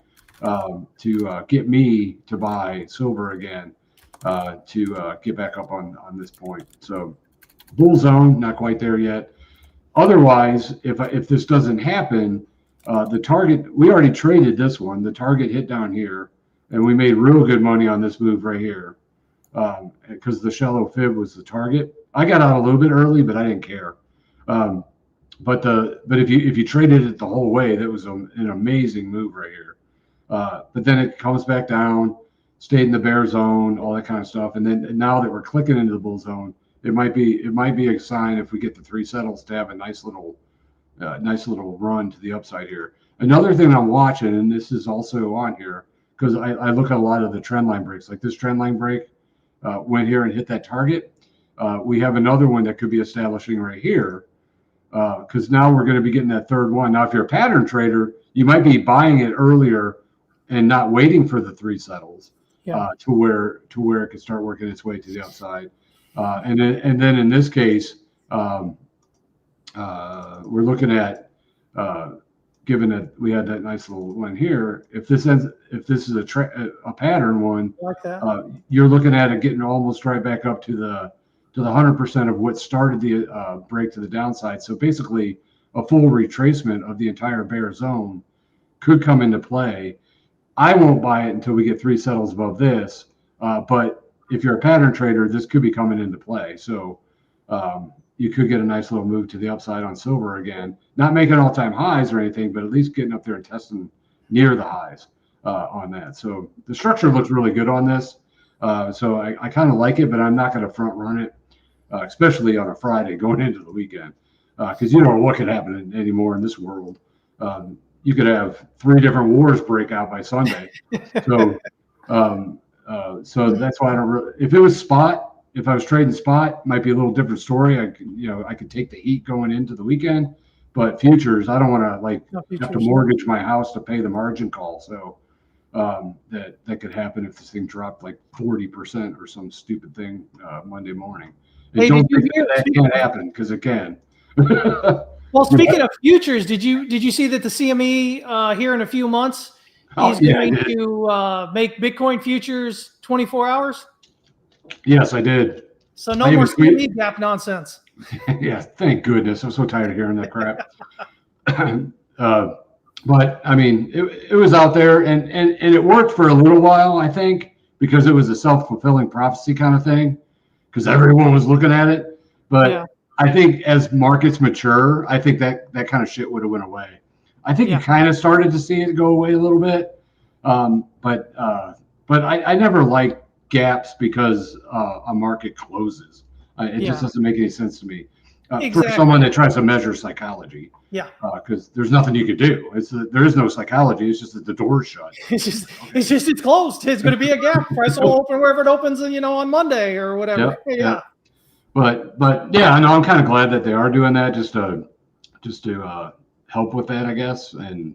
to get me to buy silver again. to get back up on this point. So bull zone, not quite there yet. Otherwise, if this doesn't happen, the target, we already traded this one. The target hit down here, and we made real good money on this move right here because the shallow fib was the target. I got out a little bit early, but I didn't care. But if you traded it the whole way, that was an amazing move right here. But then it comes back down, stayed in the bear zone, all that kind of stuff. And then now that we're clicking into the bull zone, it might be a sign if we get the 3 settles to have a nice little run to the upside here. Another thing I'm watching, and this is also on here, because I look at a lot of the trend line breaks. Like this trend line break went here and hit that target. We have another one that could be establishing right here, because now we're going to be getting that third one. Now, if you're a pattern trader, you might be buying it earlier and not waiting for the 3 settles to where it can start working its way to the upside. And then in this case, we're looking at given that we had that nice little one here. If this is a pattern one, like that. You're looking at it getting almost right back up to the 100% of what started the break to the downside. So basically, a full retracement of the entire bear zone could come into play. I won't buy it until we get 3 settles above this, but if you're a pattern trader, this could be coming into play. So you could get a nice little move to the upside on silver again, not making all-time highs or anything, but at least getting up there and testing near the highs on that. So the structure looks really good on this. So I kind of like it, but I'm not going to front run it, especially on a Friday going into the weekend, because you don't know what could happen anymore in this world. You could have 3 different wars break out by Sunday. So so that's why I don't really. If it was spot, if I was trading spot, might be a little different story. I could take the heat going into the weekend, but futures, I don't want to have to mortgage my house to pay the margin call. So that could happen if this thing dropped like 40% or some stupid thing Monday morning. And Hey, don't think that can't happen, because it can. Well, speaking of futures, did you see that the CME here in a few months he's going to make Bitcoin futures 24 hours? Yes, I did. So no more CME gap nonsense. Yeah, thank goodness. I'm so tired of hearing that crap. But I mean, it was out there, and it worked for a little while, I think, because it was a self-fulfilling prophecy kind of thing, because everyone was looking at it. But I think as markets mature, I think that kind of shit would have went away. I think you kind of started to see it go away a little bit. But I never liked gaps because a market closes. It just doesn't make any sense to me. For someone that tries to measure psychology. Yeah. Because there's nothing you could do. There is no psychology. It's just that the door's shut. It's closed. It's going to be a gap. Price will open wherever it opens, on Monday or whatever. Yeah. But yeah, I know. I'm kind of glad that they are doing that, just to help with that, I guess. And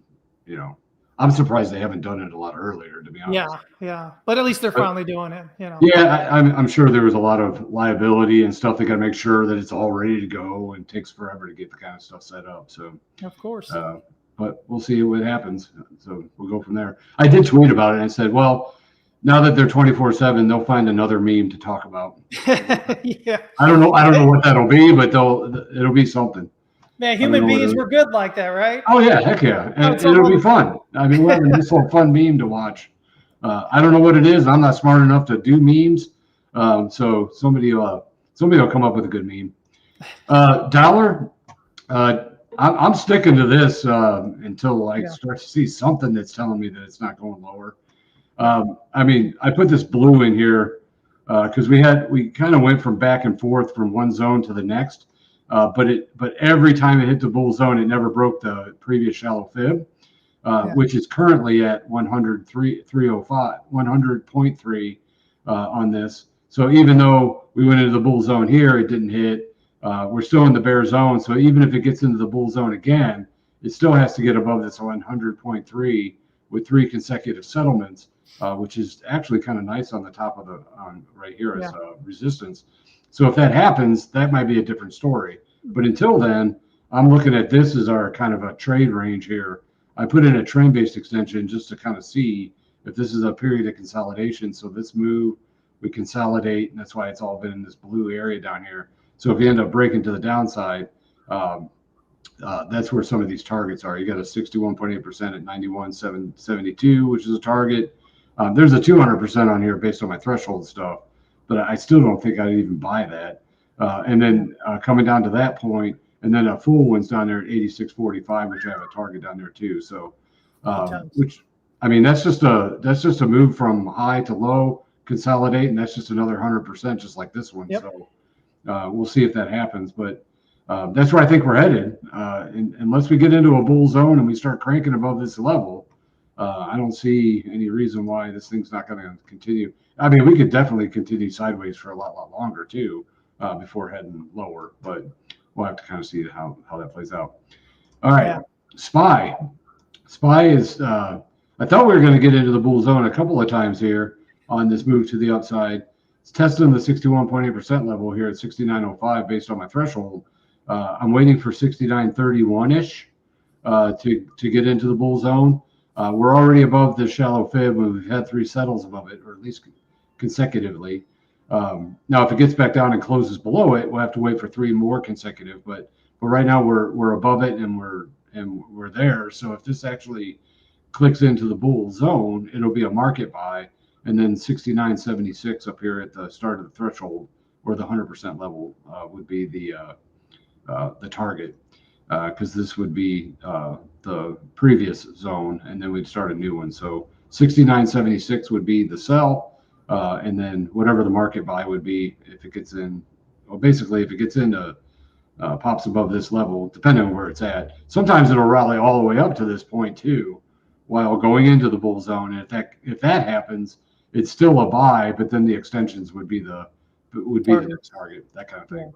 I'm surprised they haven't done it a lot earlier, to be honest. Yeah. But at least they're finally doing it. Yeah, I'm sure there was a lot of liability and stuff. They got to make sure that it's all ready to go, and it takes forever to get the kind of stuff set up. So of course. But we'll see what happens. So we'll go from there. I did tweet about it and I said, well, now that they're 24/7, they'll find another meme to talk about. Yeah. I don't know what that'll be, but it'll be something. Man, human beings were good like that, right? Oh yeah, heck yeah, and it'll be fun. I mean, we're having this little fun meme to watch. I don't know what it is. I'm not smart enough to do memes, so somebody will come up with a good meme. Dollar, I'm sticking to this until I start to see something that's telling me that it's not going lower. I mean, I put this blue in here because we kind of went from back and forth from one zone to the next. But every time it hit the bull zone, it never broke the previous shallow fib, which is currently at 100.3 on this. So even though we went into the bull zone here, it didn't hit. We're still in the bear zone. So even if it gets into the bull zone again, it still has to get above this 100.3 with 3 consecutive settlements, which is actually kind of nice on the top of right here as resistance. So if that happens, that might be a different story. But until then, I'm looking at this as our kind of a trade range here. I put in a trend-based extension just to kind of see if this is a period of consolidation. So this move we consolidate, and that's why it's all been in this blue area down here. So if you end up breaking to the downside, that's where some of these targets are. You got a 61.8% at 91,772, which is a target. There's a 200% on here based on my threshold stuff, but I still don't think I'd even buy that. And then coming down to that point, and then a full one's down there at 86.45, which I have a target down there too. So, which I mean, that's just a move from high to low, consolidate, and that's just another 100%, just like this one. Yep. So we'll see if that happens, but that's where I think we're headed. And unless we get into a bull zone and we start cranking above this level, I don't see any reason why this thing's not going to continue. I mean, we could definitely continue sideways for a lot longer too, before heading lower, but we'll have to kind of see how that plays out. All right. Yeah. SPY is, I thought we were going to get into the bull zone a couple of times here on this move to the upside. It's testing the 61.8% level here at 69.05 based on my threshold. I'm waiting for 69.31-ish to get into the bull zone. We're already above the shallow fib when we've had 3 settles above it, or at least consecutively. Now, if it gets back down and closes below it, we'll have to wait for 3 more consecutive. But right now we're above it and we're there. So if this actually clicks into the bull zone, it'll be a market buy, and then 69.76 up here at the start of the threshold, or the 100% level, would be the target, because this would be the previous zone, and then we'd start a new one. So 69.76 would be the sell, and then whatever the market buy would be if it gets in. Well, basically, if it gets into pops above this level, depending on where it's at. Sometimes it'll rally all the way up to this point too, while going into the bull zone. And if that happens, it's still a buy, but then the extensions would be the target, that kind of thing.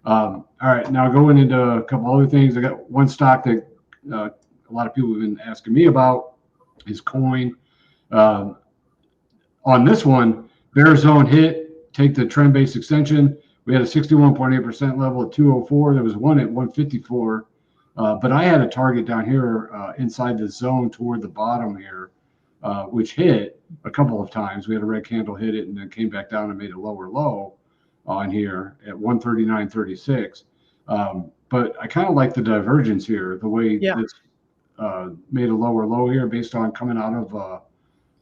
All right, now going into a couple other things. I got one stock that a lot of people have been asking me about, is coin. On this one, bear zone hit, take the trend-based extension. We had a 61.8% level at 204. There was one at 154. But I had a target down here inside the zone toward the bottom here, which hit a couple of times. We had a red candle hit it and then came back down and made a lower low on here at 139.36. But I kind of like the divergence here, the way this made a lower low here based on coming out of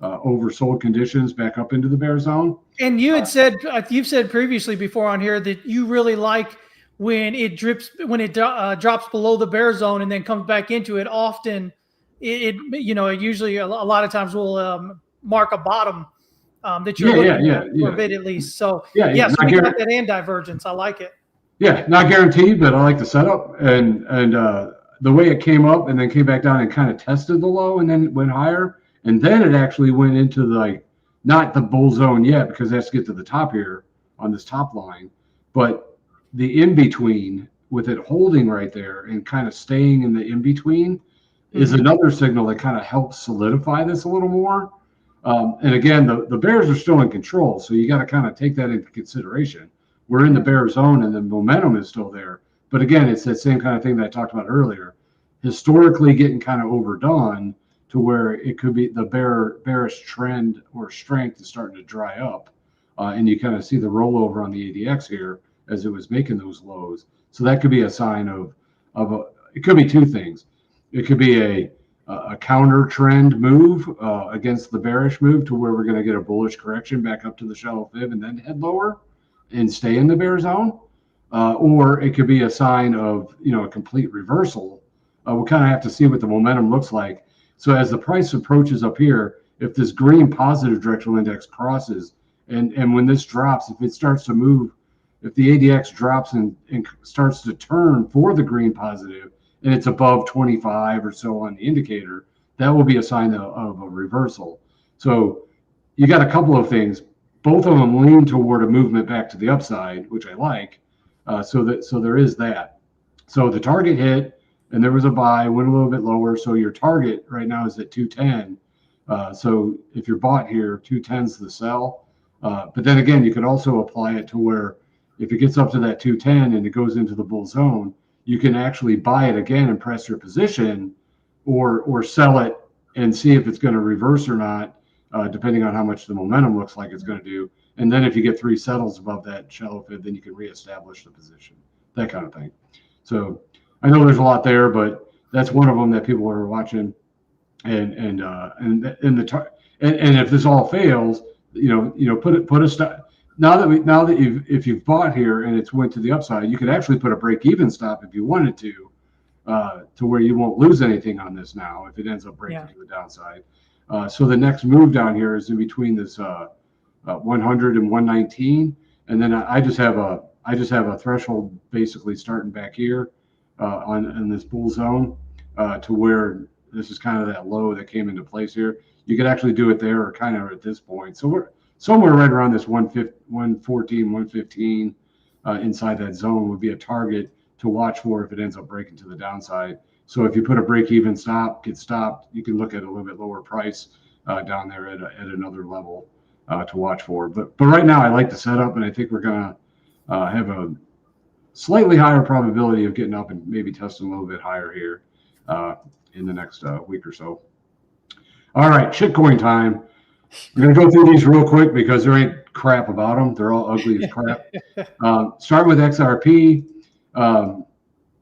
oversold conditions back up into the bear zone. And you had said, you've said previously before on here that you really like when it drops below the bear zone and then comes back into it. Often it usually a lot of times will mark a bottom that you're looking at for a bit at least. So so we got that and divergence. I like it. Yeah, not guaranteed, but I like the setup and the way it came up and then came back down and kind of tested the low and then went higher. And then it actually went into not the bull zone yet, because it has to get to the top here on this top line, but the in-between with it holding right there and kind of staying in the in-between is another signal that kind of helps solidify this a little more. And again, the bears are still in control, so you got to kind of take that into consideration. We're in the bear zone and the momentum is still there. But again, it's that same kind of thing that I talked about earlier. Historically getting kind of overdone to where it could be the bearish trend or strength is starting to dry up. And you kind of see the rollover on the ADX here as it was making those lows. So that could be a sign it could be 2 things. It could be a counter trend move against the bearish move to where we're going to get a bullish correction back up to the shallow fib and then head lower and stay in the bear zone. Or it could be a sign of, a complete reversal. We'll kind of have to see what the momentum looks like. So as the price approaches up here, if this green positive directional index crosses, and when this drops, if it starts to move, if the ADX drops and starts to turn for the green positive, and it's above 25 or so on the indicator, that will be a sign of a reversal. So you got a couple of things. Both of them lean toward a movement back to the upside, which I like. So there is that. So the target hit, and there was a buy, went a little bit lower. So your target right now is at 210. So if you're bought here, 210 is the sell. But then again, you could also apply it to where if it gets up to that 210 and it goes into the bull zone, you can actually buy it again and press your position, or sell it and see if it's going to reverse or not, depending on how much the momentum looks like it's going to do. And then if you get 3 settles above that shallow fib, then you can reestablish the position, that kind of thing. So I know there's a lot there, but that's one of them that people are watching. And if this all fails, put a stop. Now that if you've bought here and it's went to the upside, you could actually put a break even stop if you wanted to where you won't lose anything on this now if it ends up breaking to the downside. So the next move down here is in between this 100 and 119, and then I just have a threshold basically starting back here in this bull zone to where this is kind of that low that came into place here. You could actually do it there or kind of at this point. So we're somewhere right around this 114, 115 inside that zone would be a target to watch for if it ends up breaking to the downside. So if you put a break-even stop, get stopped, you can look at a little bit lower price down there at another level to watch for. But right now, I like the setup, and I think we're gonna have a slightly higher probability of getting up and maybe testing a little bit higher here in the next week or so. All right, shitcoin time. We're gonna go through these real quick because there ain't crap about them. They're all ugly as crap. Start with XRP.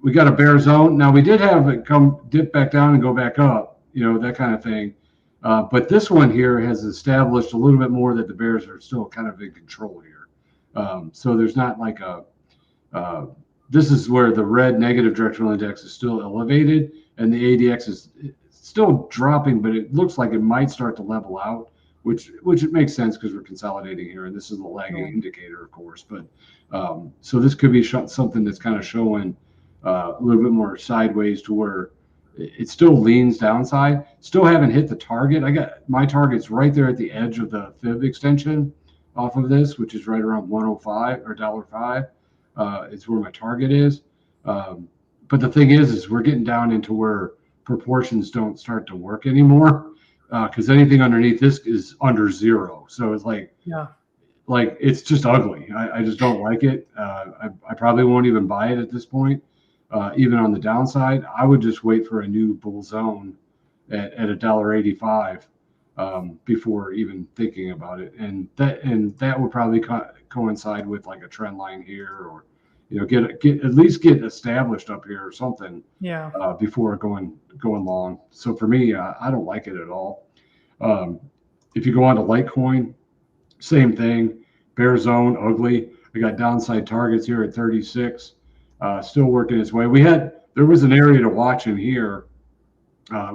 We got a bear zone. Now we did have it come dip back down and go back up, that kind of thing. But this one here has established a little bit more that the bears are still kind of in control here. So there's not like this is where the red negative directional index is still elevated and the ADX is still dropping, but it looks like it might start to level out, which it makes sense because we're consolidating here. And this is the lagging indicator, of course. But so this could be something that's kind of showing a little bit more sideways to where it still leans downside. Still haven't hit the target. I got my target's right there at the edge of the fib extension off of this, which is right around 105 or $1.05. It's where my target is. But the thing is we're getting down into where proportions don't start to work anymore because anything underneath this is under 0. So it's like it's just ugly. I just don't like it. I probably won't even buy it at this point. Even on the downside, I would just wait for a new bull zone at $1.85 before even thinking about it, and that would probably coincide with like a trend line here, or get at least get established up here or something. Before going long. So for me, I don't like it at all. If you go on to Litecoin, same thing. Bear zone, ugly. I got downside targets here at 36. Still working its way. There was an area to watch in here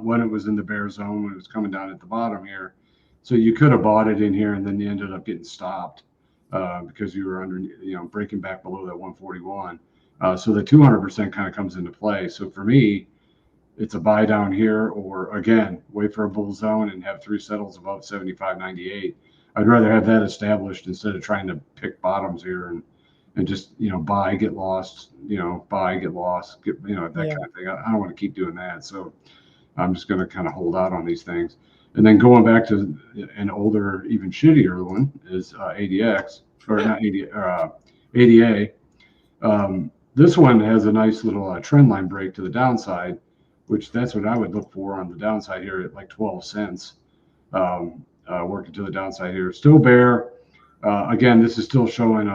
when it was in the bear zone, when it was coming down at the bottom here. So you could have bought it in here and then you ended up getting stopped because you were under, breaking back below that 141. So the 200% kind of comes into play. So for me, it's a buy down here, or again, wait for a bull zone and have 3 settles above 75.98. I'd rather have that established instead of trying to pick bottoms here and just buy, get lost, buy, get lost, that kind of thing. I don't want to keep doing that, so I'm just going to kind of hold out on these things. And then going back to an older, even shittier one is ADX, or not ADA. This one has a nice little trend line break to the downside, which that's what I would look for on the downside here at like 12 cents. Working to the downside here, still bear. Again, this is still showing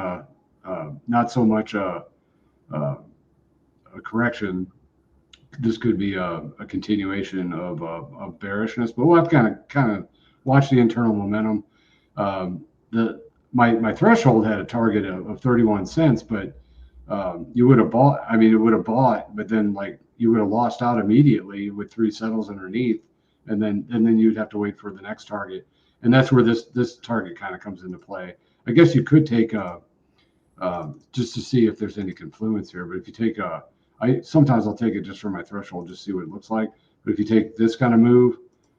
not so much a correction. This could be a continuation of bearishness, but we'll have to kind of watch the internal momentum. My threshold had a target of 31 cents, but you would have bought. I mean, it would have bought, but then you would have lost out immediately with 3 settles underneath, and then you'd have to wait for the next target, and that's where this target kind of comes into play. I guess you could take just to see if there's any confluence here, but if you take sometimes I'll take it just for my threshold, just see what it looks like. But if you take this kind of move,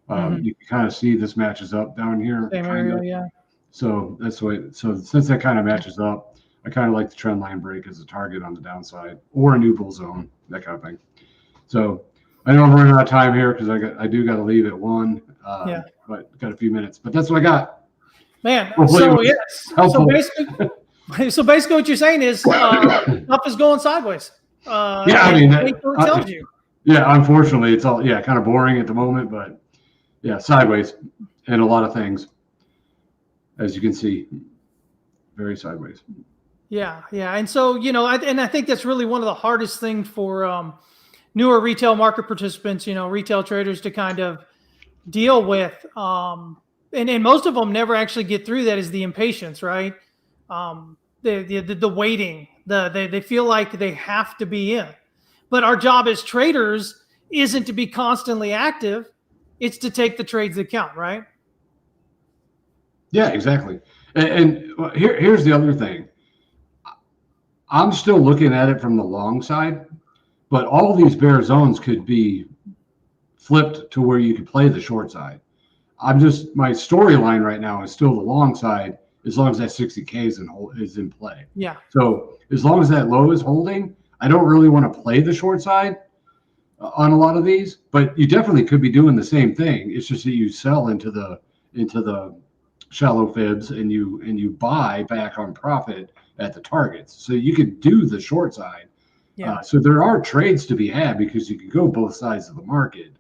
you can kind of see this matches up down here. Same area, So that's the way. So since that kind of matches up, I kind of like the trend line break as a target on the downside, or a new bull zone, that kind of thing. So I know I'm running out of time here because I do got to leave at 1. But got a few minutes. But that's what I got. Man. So yes. So basically, what you're saying is stuff is going sideways. I mean, it tells you. Yeah, unfortunately, it's all kind of boring at the moment, but yeah, sideways and a lot of things, as you can see. very sideways. Yeah. And so, I think that's really one of the hardest things for newer retail market participants, retail traders to kind of deal with. And most of them never actually get through that, is the impatience, right? The waiting, they feel like they have to be in. But our job as traders isn't to be constantly active. It's to take the trades that count, right? Yeah, exactly. And here's the other thing. I'm still looking at it from the long side, but all these bear zones could be flipped to where you could play the short side. My storyline right now is still the long side, as long as that 60K is in play. Yeah. So as long as that low is holding, I don't really want to play the short side on a lot of these, but you definitely could be doing the same thing. It's just that you sell into the shallow fibs and you buy back on profit at the targets. So you could do the short side. Yeah. So there are trades to be had because you can go both sides of the market.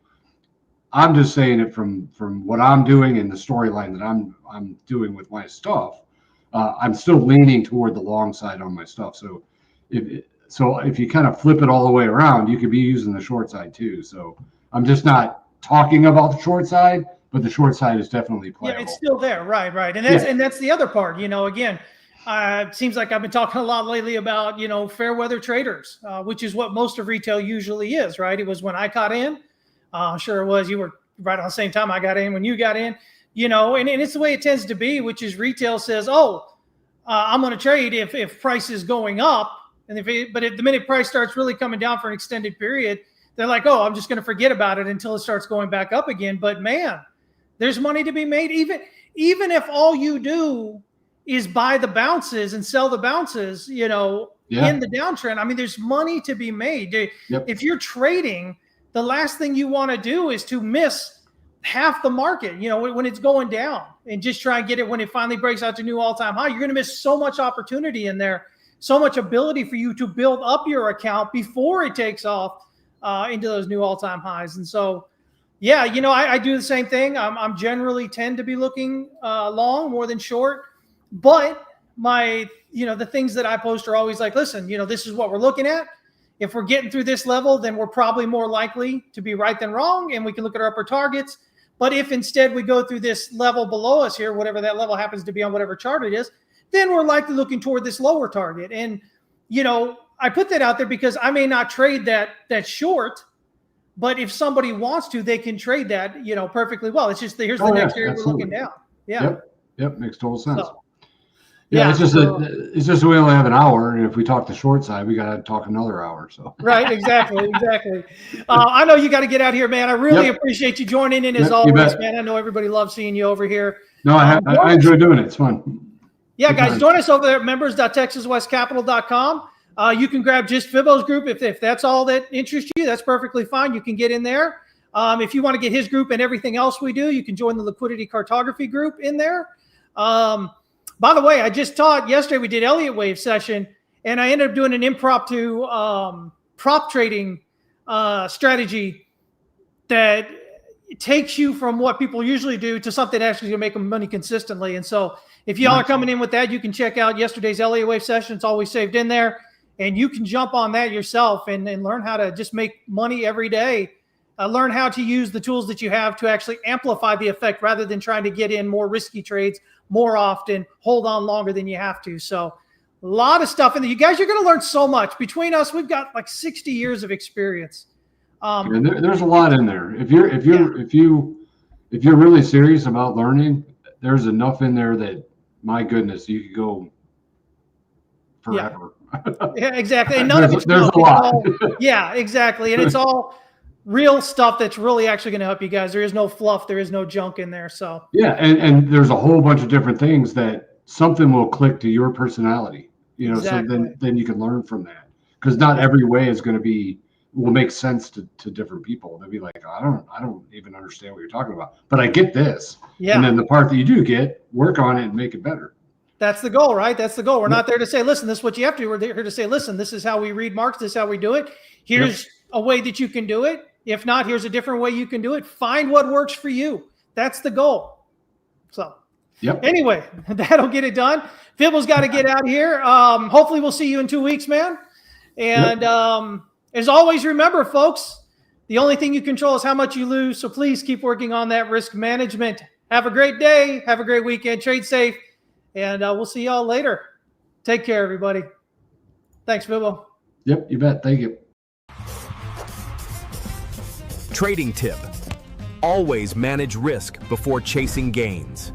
I'm just saying it from what I'm doing and the storyline that I'm doing with my stuff. I'm still leaning toward the long side on my stuff. So if you kind of flip it all the way around, you could be using the short side too. So I'm just not talking about the short side, but the short side is definitely playable. Yeah, it's still there, right. And that's the other part. Again, it seems like I've been talking a lot lately about fair weather traders, which is what most of retail usually is, right? It was when I caught in. Sure it was. You were right on the same time I got in when you got in, and it's the way it tends to be, which is retail says, I'm going to trade if price is going up. But if the minute price starts really coming down for an extended period, they're like, I'm just going to forget about it until it starts going back up again. But man, there's money to be made. Even if all you do is buy the bounces and sell the bounces, in the downtrend, I mean, there's money to be made. Yep. If you're trading, the last thing you want to do is to miss half the market, when it's going down, and just try and get it when it finally breaks out to new all-time high. You're going to miss so much opportunity in there, so much ability for you to build up your account before it takes off into those new all-time highs. And so, yeah, I do the same thing. I'm generally tend to be looking long more than short, but the things that I post are always like, listen, this is what we're looking at. If we're getting through this level, then we're probably more likely to be right than wrong, and we can look at our upper targets. But if instead we go through this level below us here, whatever that level happens to be on whatever chart it is, then we're likely looking toward this lower target. And, I put that out there because I may not trade that short, but if somebody wants to, they can trade that, perfectly well. It's just here's the next area we're looking down. Yeah. Yep. Makes total sense. So, yeah, it's just we only have an hour, and if we talk the short side, we got to talk another hour. So right, exactly. I know you got to get out here, man. I really appreciate you joining in as always, man. I know everybody loves seeing you over here. No, I enjoy doing it. It's fun. Yeah, good guys, join us over there at members.texaswestcapital.com. You can grab just Fibbo's group if that's all that interests you. That's perfectly fine. You can get in there. If you want to get his group and everything else we do, you can join the Liquidity Cartography group in there. By the way, I just taught yesterday, we did Elliott Wave session, and I ended up doing an impromptu prop trading strategy that takes you from what people usually do to something that actually going to make them money consistently. And so if y'all are coming in with that, you can check out yesterday's Elliott Wave session. It's always saved in there, and you can jump on that yourself and learn how to just make money every day. Learn how to use the tools that you have to actually amplify the effect rather than trying to get in more risky trades more often, hold on longer than you have to. So a lot of stuff in there. You guys, you're going to learn so much. Between us, we've got like 60 years of experience. And there's a lot in there. If you're really serious about learning, there's enough in there that, my goodness, you could go forever. Yeah, exactly. And none of it's there's a lot. Yeah, exactly. And it's all real stuff that's really actually going to help you guys. There is no fluff. There is no junk in there. So yeah, and there's a whole bunch of different things that something will click to your personality. Exactly. So then you can learn from that, because not every way is going to will make sense to different people. They'll be like, I don't even understand what you're talking about, but I get this. Yeah. And then the part that you do get, work on it and make it better. That's the goal, right? That's the goal. We're not there to say, listen, this is what you have to do. We're here to say, listen, this is how we read marks. This is how we do it. Here's a way that you can do it. If not, here's a different way you can do it. Find what works for you. That's the goal. So, Yep. Anyway, that'll get it done. Fibble's got to get out of here. Hopefully we'll see you in 2 weeks, man. And as always, remember, folks, the only thing you control is how much you lose. So please keep working on that risk management. Have a great day. Have a great weekend. Trade safe. And we'll see y'all later. Take care, everybody. Thanks, Fibble. Yep, you bet. Thank you. Trading tip: always manage risk before chasing gains.